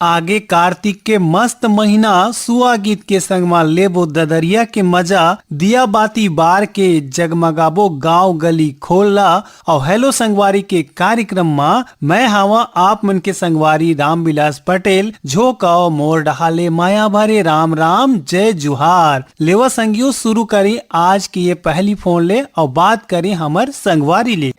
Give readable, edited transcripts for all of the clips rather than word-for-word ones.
आगे कार्तिक के मस्त महीना सुआ गीत के संग मा लेबो ददरिया के मजा, दिया बाती बार के जगमगाबो गांव गली खोलला। और हेलो संगवारी के कार्यक्रम मा मैं हवा आप मन के संगवारी रामविलास पटेल, झोकाओ मोर डहाले माया भरे राम राम जय जुहार। लेवा संगियो शुरू करें आज की ये पहली फोन ले और बात करें हमर संगवारी ले।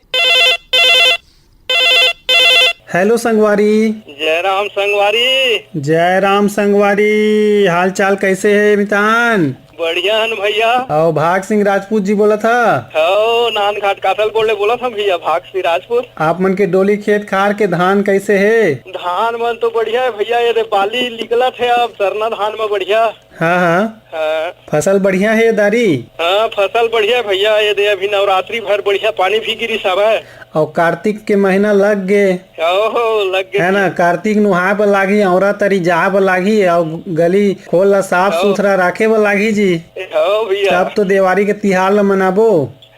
हेलो संगवारी। जय राम संगवारी। जय राम संगवारी, हाल चाल कैसे है मितान? बढ़िया हन भैया। और भाग सिंह राजपूत जी बोला था? हो नान घाट काथल कोले बोला था भैया, भाग सिंह राजपूत। आप मन के डोली खेत खार के धान कैसे है? धान मन तो बढ़िया है भैया, ये बाली निकला थे अब सरना धान में बढ़िया। हाँ हाँ, फसल बढ़िया है दारी? हाँ फसल बढ़िया है भैया, ये दे अभी नवरात्रि भर बढ़िया पानी भी गिरी सब है। और कार्तिक के महीना लग गए ओहो लग गए है ना, कार्तिक नुहाए पर लागी, औरा तरी जाए पर लागी और गली खोल ला साफ सुथरा रखे पर लागी जी। हो भैया, अब तो देवारी के तिहार ला मनाबो।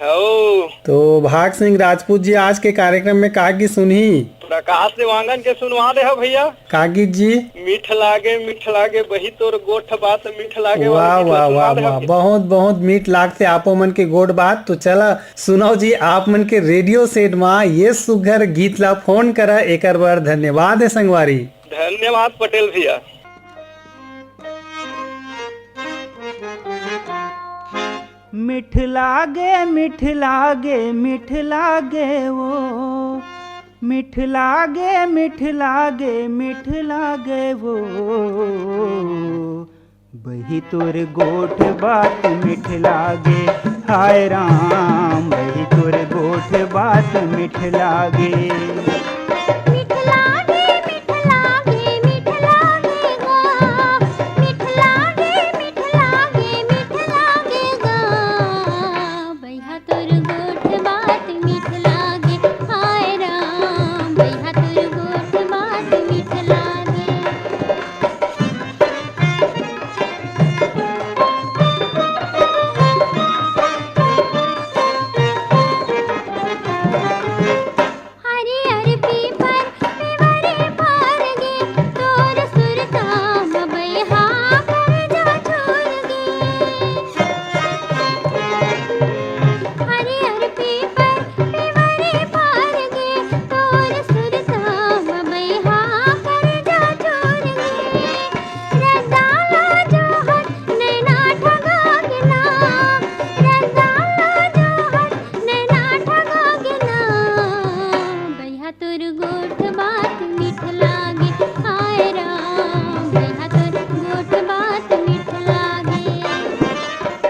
हो तो भाग सिंह राजपूत जी आज के कार्यक्रम में कागी सुनी? प्रकाश देवांगन के सुनवा दे हो भैया। कागी जी मीठ लागे बही तोर गोठ बात मीठ लागे। वाह वाह वाह वाह, बहुत बहुत मीठ लागते आपो मन के गोड बात। तो चला सुनाओ जी, आप मन के रेडियो सेट में ये सुघर गीत ला फोन करा, एक बार धन्यवाद है संगवारी। धन्यवाद पटेल भैया। मीठ लागे मीठ लागे मीठ लागे वो, मीठ लागे मीठ लागे मीठ लागे वो, बही तोर गोठ बात मीठ लागे, हाय राम बही तोर गोठ बात मीठ लागे।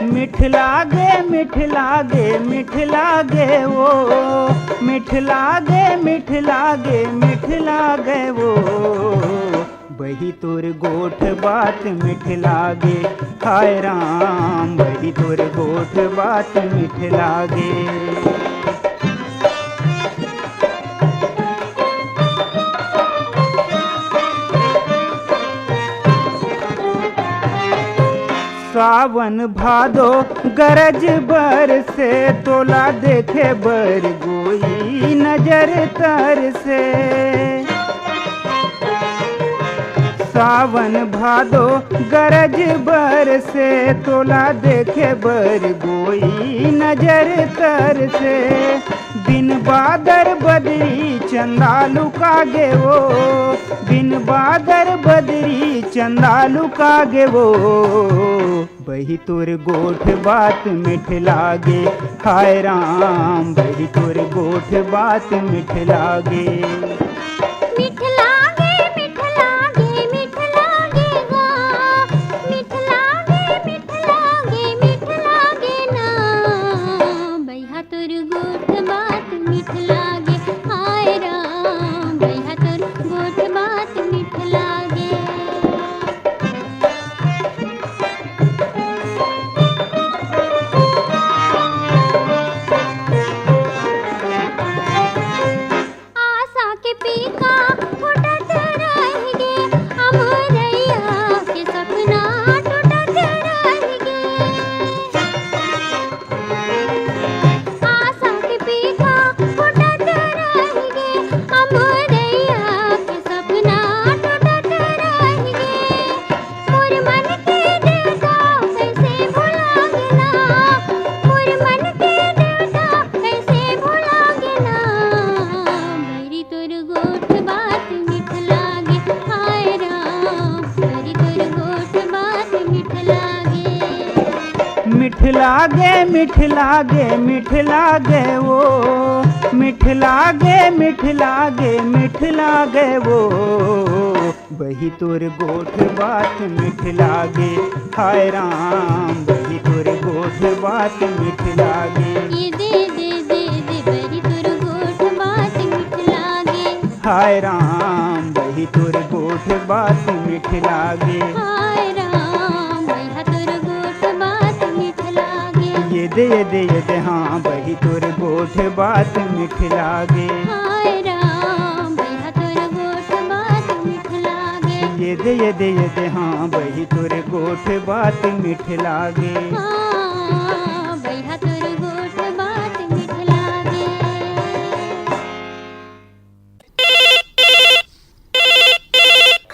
मीठ लागे मीठ लागे मीठ लागे वो, मीठ लागे मीठ लागे मीठ लागे वो, बही तोर गोठ बात मीठ लागे, हाय राम बही तोर गोठ बात मीठ लागे। सावन भादो गरज बर से, तोला देखे बर गोई नजर तर से। सावन भादो गरज बर से, तोला देखे बर गोई नजर तर से। बिन बादर बदरी चंदालू कागे वो, बिन बादर बदरी चंदालू कागे वो, बही तोर गोठ बात मीठ लागे, हाय राम बही तोर गोठ बात मीठ लागे। मीठ लागे मीठ लागे मीठ लागे गा, मीठ लागे मीठ लागे मीठ लागे ना, बही तोर गोठ बात मीठ लागे, हाय राम बही तोर गोठ बात मीठ लागे। आशा के पीका लागे मीठ लागे मीठ लागे वो, मीठ लागे मीठ लागे मीठ लागे वो, वही तोर गोठ बात मीठ लागे, हाय राम वही तोर गोठ बात मीठ लागे। ये दे बड़ी तुर गोठ बात मीठ लागे, हाय राम वही तोर गोठ बात मीठ लागे। हाय राम भैया तुर गोठ बात मीठ लागे, ये दे हाँ वही तोर गोठ बात मीठ लागे। हाय राम भैया तुर गोठ बात मीठ लागे, ये दे हाँ वही तोर गोठ बात मीठ लागे। हाँ भैया तुर गोठ बात मीठ लागे।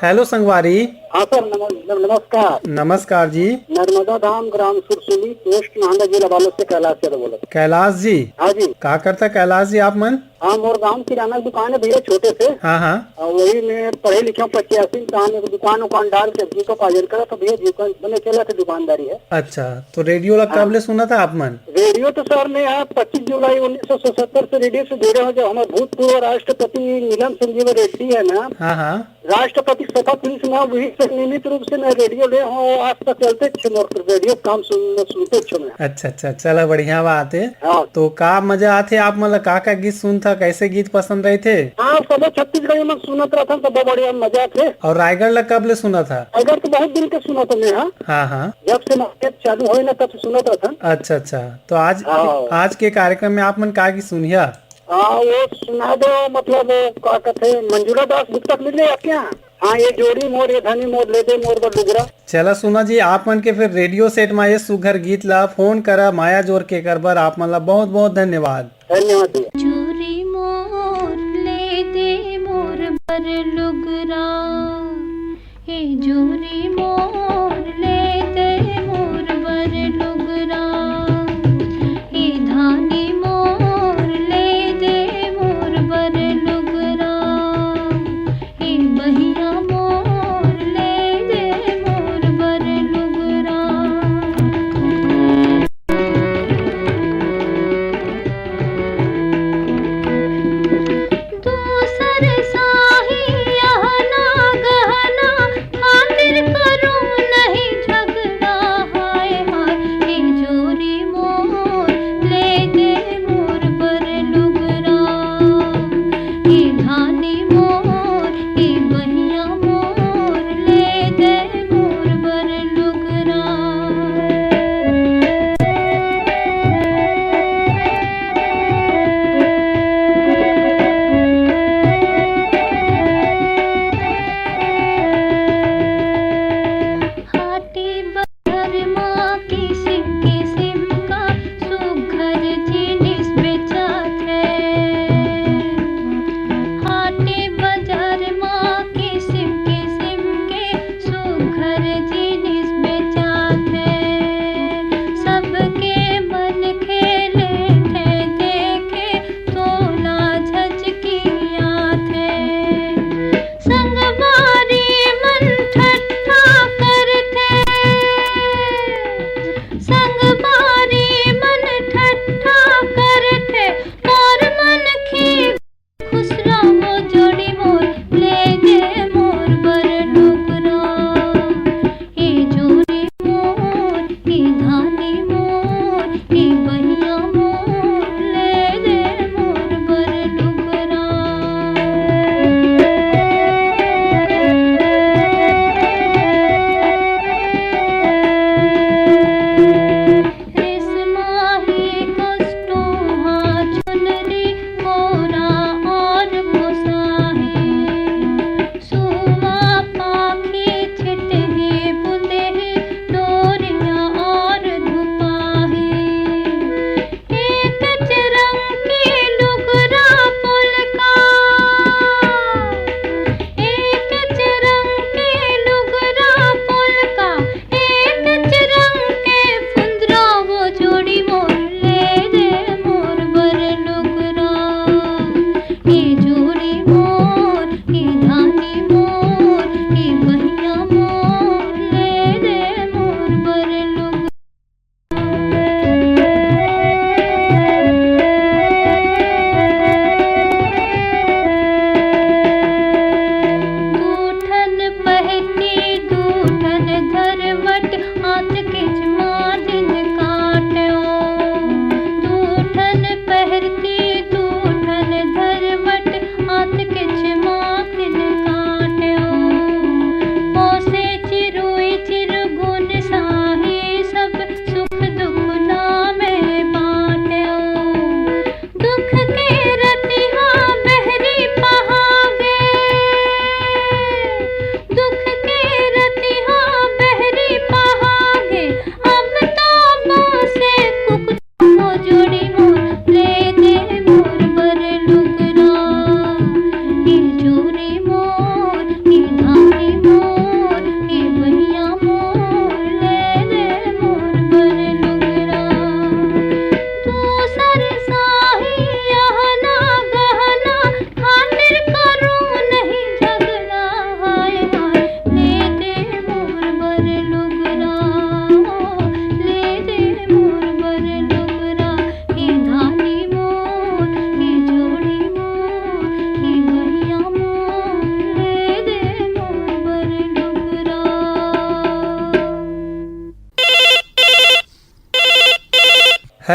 हेलो संगवारी। हाँ सर, नमस्कार। नमस्कार जी। नर्मदा धाम ग्राम सुरसुली पोस्ट नांदा जिला बालोद से कैलाश यादव बोला। कैलाश जी। हाँ जी। का करता कैलाश जी आप मन? हाँ, मोर गाँव किराना की दुकान है भैया, छोटे से। हाँ हाँ। और वही मैं पढ़े लिखे हूँ, 85 कहानी दुकान उकान डाल के जी को पालन करा, तो भैया जीवन बने चला तो दुकानदारी है। अच्छा, तो रेडियो ला कब ले सुना था आप मन? रेडियो तो सर मैं यहाँ 25 जुलाई 1977 से रेडियो से जुड़े हो, जब हमारे भूतपूर्व राष्ट्रपति नीलम संजीव रेड्डी है ना, हाँ हाँ। राष्ट्रपति शपथ पुलिस में, वही से नियमित रूप से मैं रेडियो ले हूँ, आज तक चलते छे मोर रेडियो काम सुनते छे मैं। अच्छा अच्छा, चला बढ़िया बात है। हाँ। तो का मजा आते आप मतलब का गीत सुन था, कैसे गीत पसंद रहे थे? हाँ, सब छत्तीसगढ़ी में सुनत रहा था, सब बढ़िया मजा थे। और रायगढ़ ला कब ले सुना था? अगर तो बहुत दिन के सुना था मैं। हाँ हाँ हाँ। जब से मार्केट चालू हो ना तब से सुनत रहा था। अच्छा अच्छा, तो आज हाँ। आज के कार्यक्रम में आप मन का की सुनिया? हाँ, वो सुना दो, मतलब क्या कहते हैं, मंजूरा दास गुप्ता मिल रहे आपके यहाँ? हाँ, ये जोड़ी मोर, ये धनी मोर, ले दे मोर बडुगरा। चला सुना जी, आप मन के फिर रेडियो सेट में ये सुघर गीत ला फोन करा माया जोर के करबर, आप मन ला बहुत बहुत धन्यवाद। धन्यवाद भैया। चोरी मोर ले दे मोर बर लुगरा, हे जोरी मोर ले दे मोर बर लुगरा, हे धानी मोर ले दे मोर बर लुगरा, हे बहिया मोर ले दे मोर बर लुगरा। दूसर साही यहना गहना खातिर करूं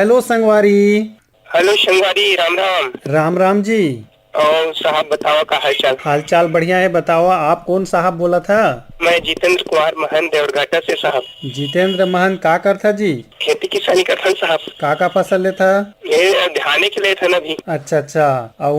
हेलो संगवारी। हेलो संगवारी, राम राम। राम राम जी। और साहब बताओ का हाल चाल? हाल चाल बढ़िया है। बताओ आप कौन साहब बोला था? मैं जितेंद्र कुमार महन देवरघाटा से साहब। जितेंद्र महन का करता जी? खेती किसानी करता हूँ साहब। का फसल लेता? ये ध्यान के लिए था ना अभी। अच्छा अच्छा। और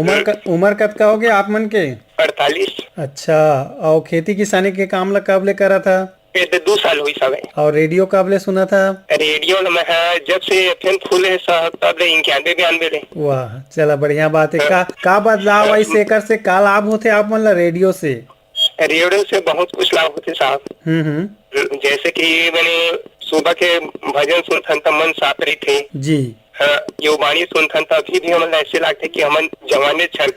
उम्र कब का हो गया आप मन के? 48। अच्छा। और खेती किसानी के काम ला कब ले करा था? ये तो 2 साल हुई साहब। और रेडियो कब ले सुना था? रेडियो में है जब से एफएम खुले है साहब, तब ले 91 92 ले। वाह, चला बढ़िया बात है। का बदलाव आई से कर से का लाभ होते आप मन ला रेडियो से? रेडियो से बहुत कुछ लाभ होते साहब। जैसे कि मैंने सुबह के भजन सुनथन तो मन साफ रही थे जी। हाँ, यो वाणी सुनथन तो अभी भी हमें ऐसे लगते कि हम जवाने छन।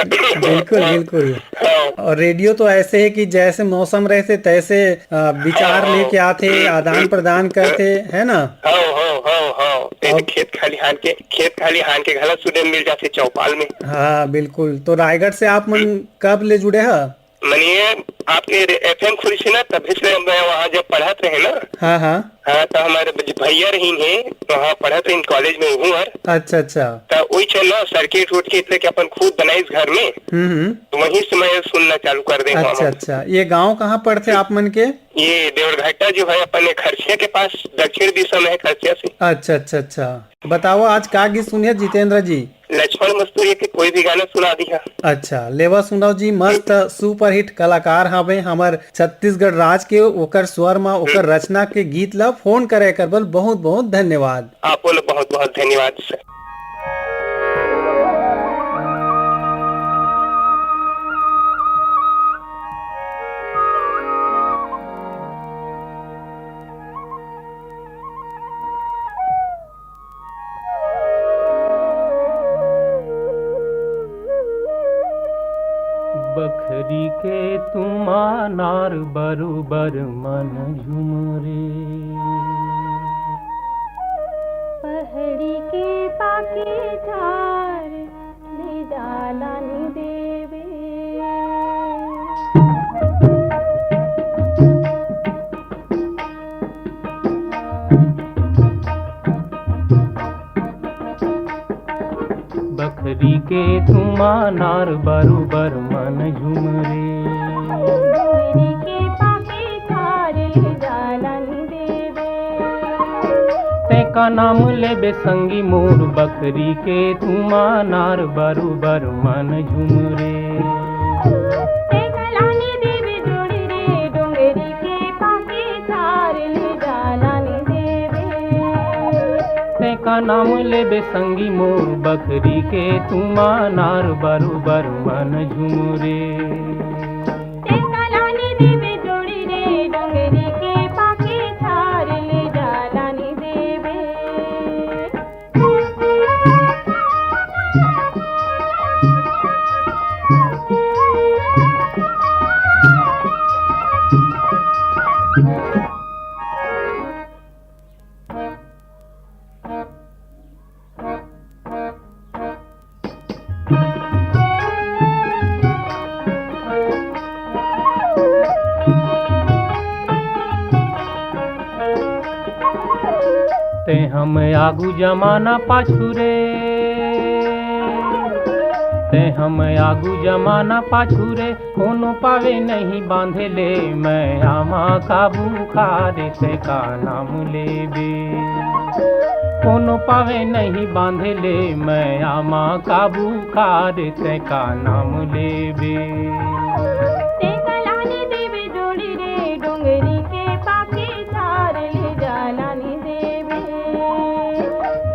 बिल्कुल बिल्कुल। हाँ। और रेडियो तो ऐसे है कि जैसे मौसम रहते तैसे विचार लेके आते, आदान प्रदान करते, है ना? हाँ हाँ हाँ हाँ। खेत खाली हान के घला सुने मिल जाते चौपाल में। हाँ बिल्कुल। तो रायगढ़ से आप मन कब ले जुड़े है? मनिए आपके एफएम खुली थी ना, तभी से मैं वहाँ जब पढ़त रहे ना। हाँ हाँ हाँ, तो हमारे भैया रही है वहाँ पढ़त रही कॉलेज में हूँ। अच्छा अच्छा। तो वही चल ना सर्किट उठ के इसलिए कि अपन खुद बनाई घर में। तो वहीं से मैं सुनना चालू कर दे। अच्छा अच्छा। ये गांव कहाँ पड़ते आप मन के? ये देवरघाटा जो है अपन खर्चिया के पास, दक्षिण दिशा में है खर्चिया से। अच्छा अच्छा अच्छा। बताओ आज का गीत सुनिए जितेंद्र जी? लक्ष्मण मस्तूरी के कोई भी गाना सुना दिया। अच्छा लेवा सुनाओ जी। मस्त सुपरहिट कलाकार हवे हमार छत्तीसगढ़ राज के, ओकर स्वर में ओकर रचना के गीत ला फोन करे कर बल बहुत बहुत धन्यवाद। आपको बहुत बहुत धन्यवाद सर। बखरी के तुमा नार बरुबर मन झुमरे, पहाड़ी के पाके झार ले जाला नी देवे। बखरी के तुमा नार बरुबर मन झुमरे, पहाड़ी के पाके झार ले जाला नी देवे। का नाम लेबे संगी मोर, बकरी के तुमा नार बरुबर मन झुमरे। ते कलानी देवी जोड़ी रे, डोंगरी के पाके झार ले जाला नी देवे। ते का नाम लेबे संगी मोर, बकरी के तुमा नार बरुबर मन झुमरे। ते कलानी देवी जोड़ी रे, डोंगरी के पाके झार ले जाला नी देवे। ते हम आगू जमाना पाछू रे, ते हम आगू जमाना पाछू रे। कोनो पावे नहीं बांधे ले, मैं आमा काबू खारे से का नाम लेबे। कोनो पावे नहीं बांधे ले, मैं आमा काबू खारे से का नाम लेबे। ते कलानी देवी जोड़ी रे, डोंगरी के पाके झार ले जाला नी देवे।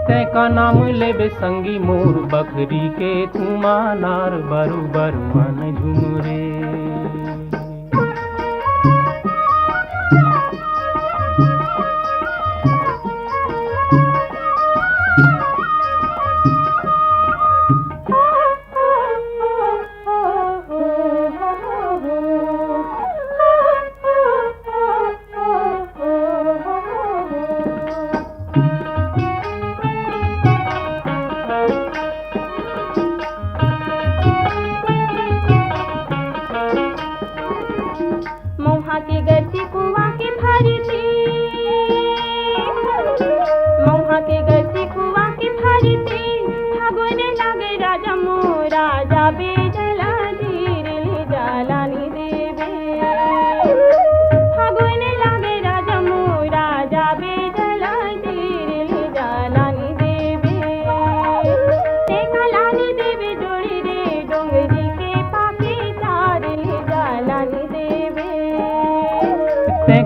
ते का नाम लेबे संगी मोर, बकरी के तुमा नार बरुबर मन झुमरे।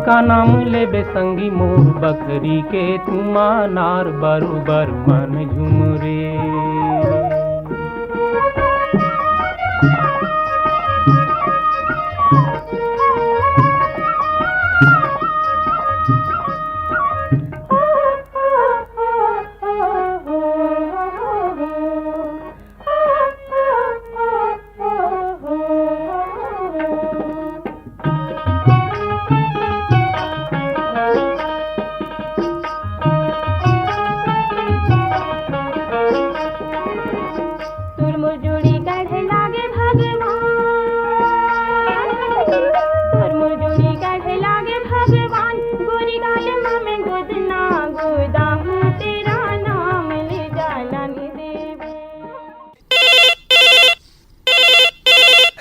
का नाम लेबे संगी मोर बकरी के तुमा नार बरोबर मन झुमरे।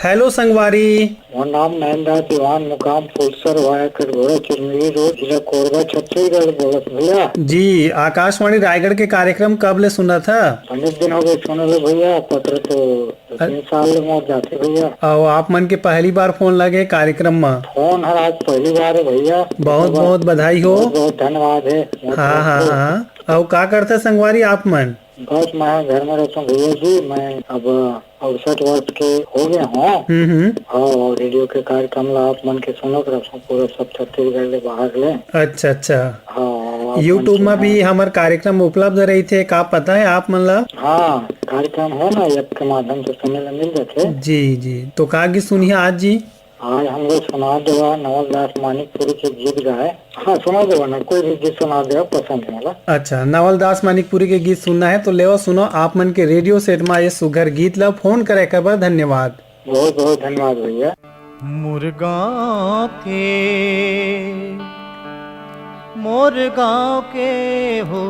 हेलो संगवारी। मोर नाम महेंद्र दीवान, मुकाम फुलसर वाया कटघोरा चिरमिरी रोड, जिला कोरबा, छत्तीसगढ़ बोलत भैया। जी, आकाशवाणी रायगढ़ के कार्यक्रम कब ले सुना था? 15 दिन हो गए सुने ले भैया, पत्र तो 3 साल मोर जाते भैया। और आप मन के पहली बार फोन लगे कार्यक्रम में? फोन हर आज पहली बार है भैया। बहुत बहुत बधाई हो। बहुत बहुत धन्यवाद है। हाँ हाँ हाँ। और का करते संगवारी आप मन? बस मैं घर में रहता हूँ भैया जी। मैं अब 68 वर्ष के हो गए हूँ। और रेडियो के कार्यक्रम ला आप मन के सुनत रहता हूँ, पूरा सब छत्तीसगढ़ ले बाहर ले। अच्छा अच्छा। हाँ, यूट्यूब में भी हमारे कार्यक्रम उपलब्ध रही थे, का पता है आप मन ला? हाँ, कार्यक्रम है ना, ऐप के माध्यम से सुनने ला मिल जाते। जी जी, तो का गीत सुनिए आज जी? आज हम लोग सुना देवा नवलदास मानिकपुरी के गीत गाए। हाँ, सुना देवा ना, कोई भी गीत सुना देवा, पसंद है मला। अच्छा, नवलदास मानिकपुरी के गीत सुनना है तो लेवा सुनो आप मन के रेडियो सेट में ये सुघर गीत ला। फोन करे के बाद धन्यवाद। बहुत बहुत धन्यवाद भैया। मोर गाँव के हो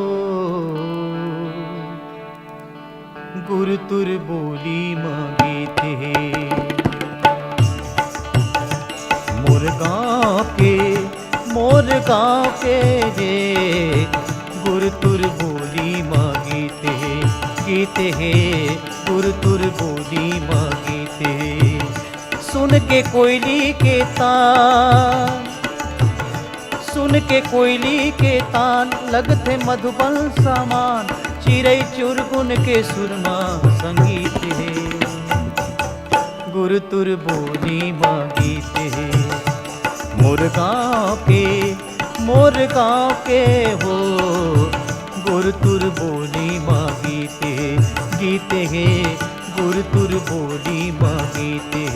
गुरु तुर बोली मांगे थे। मोर गाँव के जे गुरु तुर बोली मांगे थे, गीते हे गुरु तुर बोली मांगे थे। सुन के कोयली के तान, सुन के कोयली के तान, लगते मधुबन समान, चिड़ै चुरगुन के सुरमा संगीत है। गुरु तुर बोली मांगीत है। मोर गाँव के हो गुरु तुर बोली मांगीत है, गीत है गुरु तुर बोली मांगीत है।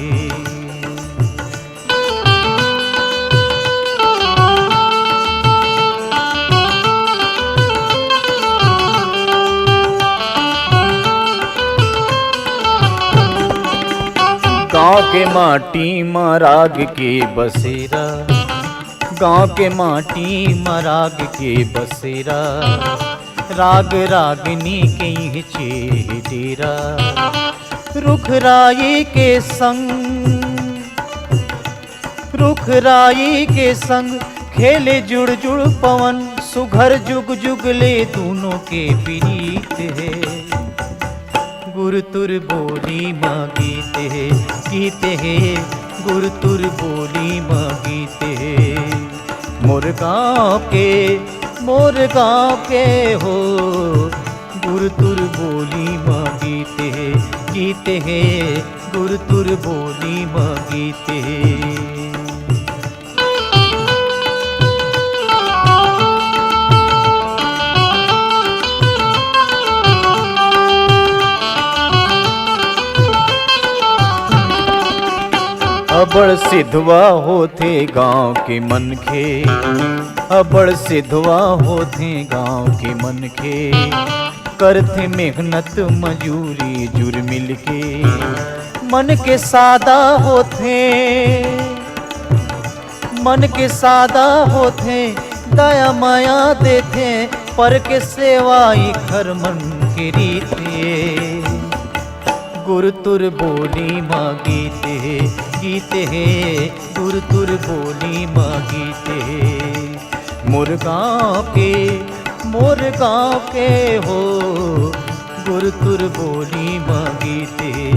गाँव के माटी में राग के बसेरा, गाँव के माटी में राग के बसेरा, राग रागनी के चेहरा। रुख राई के संग, रुख राई के संग खेले जुड़ जुड़ पवन, सुघर जुग जुग ले दोनों के प्रीत है। गुरु तुर बोली मांगीत है, गीत है गुरु तुर बोली मांगीत है। मोर गाँव के हो गुरु तुर बोली मांगीत है, गीत है गुरु तुर बोली मांगीत है। अबड़ सिद्धवा होते गाँव के मनखे, अबड़ सिद्धवा होते गाँव के मनखे, करते मेहनत मजूरी जुर मिल के। मन के सादा होते, मन के सादा होते, दया माया देते, पर के सेवाई खर मन के रीते। गुरु तुर बोली मांगीत है, गीत है गुरु तुर बोली मांगीत है। मोर गाँव के हो गुरु तुर बोली मांगीत है,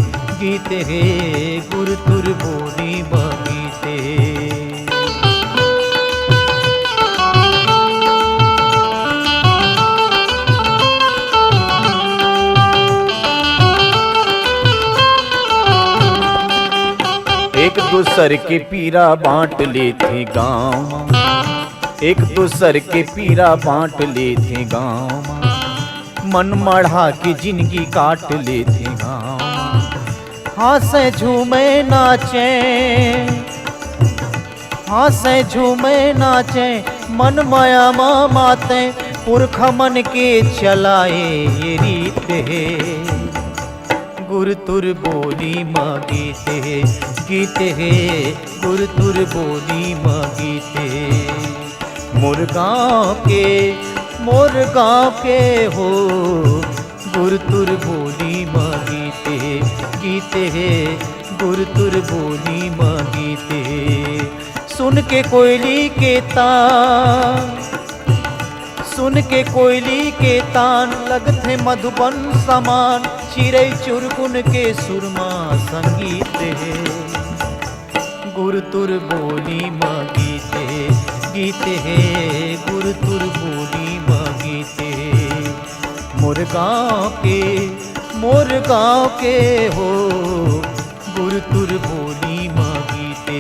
गीत है गुरु तुर बोली मांगीत है। एक दूसर के पीरा बांट लेते गाँव, एक दूसर के पीरा बांट लेते गाँव, मन मढ़ा के जिंदगी काट लेते गाँव। हंसे झूमे नाचे, हंसे झूमे नाचे, मन माया माते, पुरख मन के चलाए ये रीत है। गुर तुर बोली माँ गीते है, गीते है गुर तुर बोली माँ गीते। मोर गाँव के हो, गुर तुर बोली माँ गीते, गीते है गुर तुर बोली माँ गीते। सुन के कोयली के तान, सुन के कोयली के तान, लगते मधुबन समान, चिड़ै चुरकुन के सुरमा संगीत है। गुर तुर बोली माँ गीते, गीते है गुर तुर बोली माँ गीते। मोर गाँव के हो, गुर तुर बोली माँ गीते,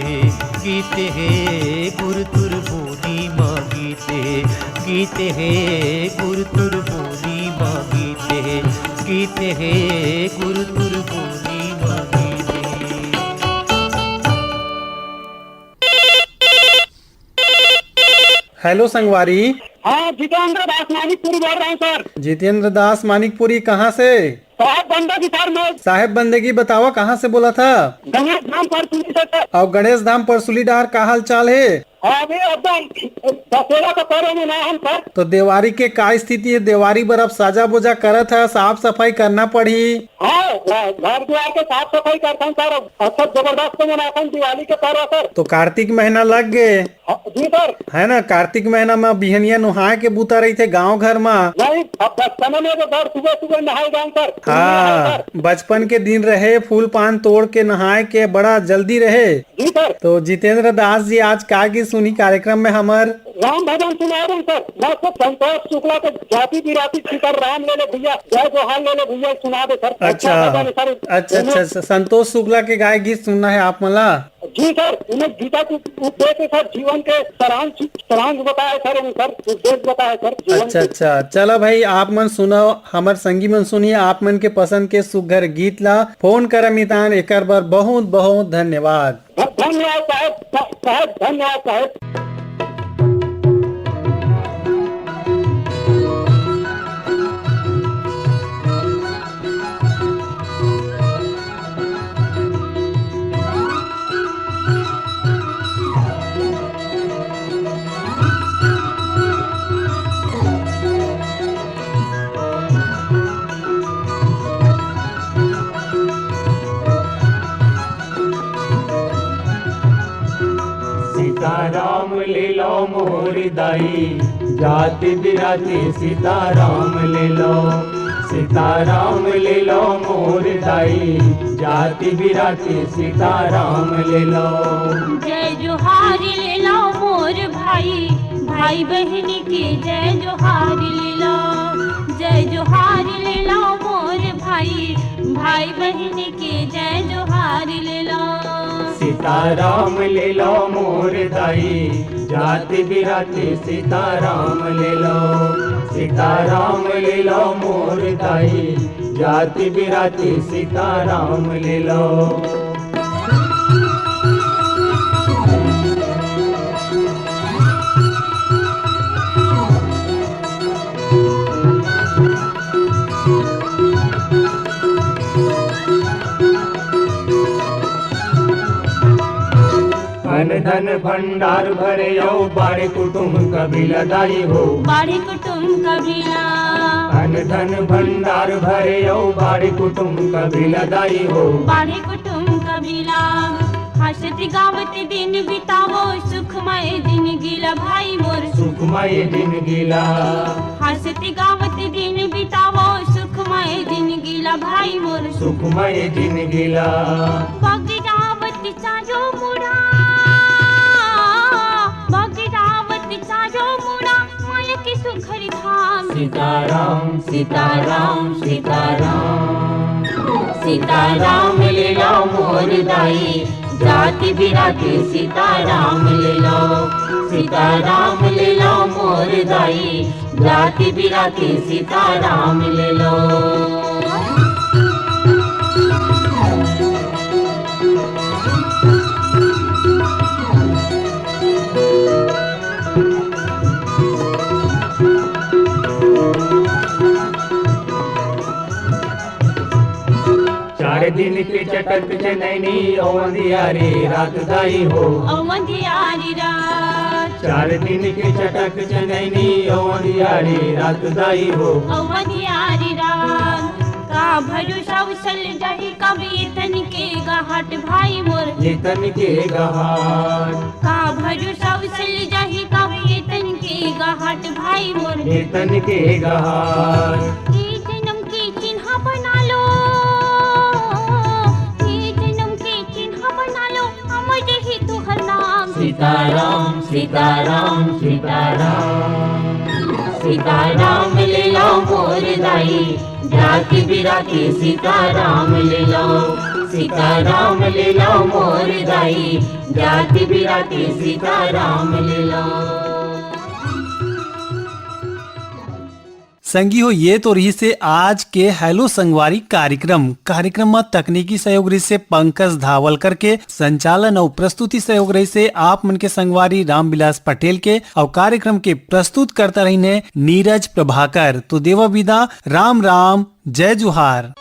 गीते है गुर तुर बोली माँ गीते, गीते है गुर तुर बोली माँ गीते, गीते है गुर तुर बोली माँ गीते। हेलो संगवारी। हाँ, जितेंद्र दास मानिकपुरी बोल रहा हूँ सर। जितेंद्र दास मानिकपुरी, कहाँ से? साहब बंदगी सर, मैं साहेब बंदगी, बतावा कहाँ से बोला था? गणेश धाम परसुली से सर। और गणेश धाम परसुली डार का हाल चाल है? अभी एकदम दशहरा का पर्व में ना हम सर। तो देवारी के का स्थिति है? देवारी बर अब साजा बोजा करत है, साफ सफाई करना पड़ी। हाँ, घर द्वार के साफ सफाई करता हूँ सर। अच्छा जबरदस्त मनाता हूँ दिवाली के पर्व सर। तो कार्तिक महीना लग गए जी सर। है ना? कार्तिक महीना में बिहनिया नुहाए के बूता रही थे गाँव घर में। नहीं, अब बचपन में तो सर सुबह सुबह नहाए जाऊँ सर। हाँ, बचपन के दिन रहे, फूल पान तोड़ के नहाए के बड़ा जल्दी रहे। जी सर। तो जितेंद्र दास जी आज का की सुनी कार्यक्रम में हमार राम भजन सुना रहे सर। मैं तो संतोष शुक्ला के जाति बिराती शिकर राम ले भैया, जय जोहार ले भैया, सुना दे सर। अच्छा अच्छा, संतोष शुक्ला के गाय गीत सुनना है आप मला? जी सर, उन्हें गीता के उपदेश सर, जीवन के सरांश बताए सर, सर उपदेश बताए सर। अच्छा, चलो भाई आप मन सुनो, हमार संगी मन सुनिए, आप मन के पसंद के सुघर गीत ला फोन कर मितान, एक बार बहुत बहुत धन्यवाद। धन्यवाद साहब, धन्यवाद साहब। सीताराम ले लो मोर दाई, जाति बिराती सीताराम ले लो। सीताराम ले लो मोर दाई, जाति बिराती सीताराम ले लो। जय जोहार ले लो मोर भाई, भाई बहन की जय जोहार ले लो। जय जोहार ले लो मोर भाई, भाई बहन की जय जोहार ले लो। सीताराम ले लो मोर दाई, जाति बिराती सीताराम ले लो। सीताराम ले लो मोर दाई, जाति बिराती सीताराम ले लो। धन भंडार भरे यो, बाड़े कुटुम कबीला दाई हो। बाड़े कुटुम कबीला, धन भंडार भरे यो, बाड़े कुटुम कबीला दाई हो। बाड़े कुटुम कबीला, हंसती गावती दिन बितावो, सुखमय दिन गिला भाई मोर। सुखमय दिन गिला, हंसती गावती दिन बितावो, सुखमय दिन गिला भाई मोर। सुखमय दिन गिला, बगीरावती चाजो मुड़ा, बगीरावती चाजो मुड़ा, माया की सुखरी धाम। सीताराम सीताराम सीताराम। सीताराम ले लो मोर दाई, जाति बिराती सीताराम ले लो, सीताराम ले लो मोर दाई, जाति बिराती सीताराम ले लो। चार दिन के चटक चनैनी अवंधियारी रात दाई हो, अवंधियारी रात, चार दिन के चटक चनैनी अवंधियारी रात दाई हो, अवंधियारी रात। का भरोसा उसल जाही कभी तन के गाहट भाई मोर, ये तन के गहार, का भरोसा उसल जाही कभी तन के गाहट भाई मोर, ये तन के गहार। ये जन्म के चिन्ह बना लो, ये जन्म के चिन्ह बना लो, अमर ही तुहर नाम सीताराम सीताराम सीताराम, सीताराम ले लो मोर दाई, जाति बिराती सीताराम ले लो, सीताराम ले लो मोर दाई, जाति बिराती सीताराम ले लो। संगी हो ये तो रही से आज के हेलो संगवारी कार्यक्रम में तकनीकी सहयोग रही से पंकज धावलकर के, संचालन और प्रस्तुति सहयोग रही से आप मन के संगवारी रामविलास पटेल के, और कार्यक्रम के प्रस्तुत करता रही ने नीरज प्रभाकर। तो देवा विदा, राम राम, जय जुहार।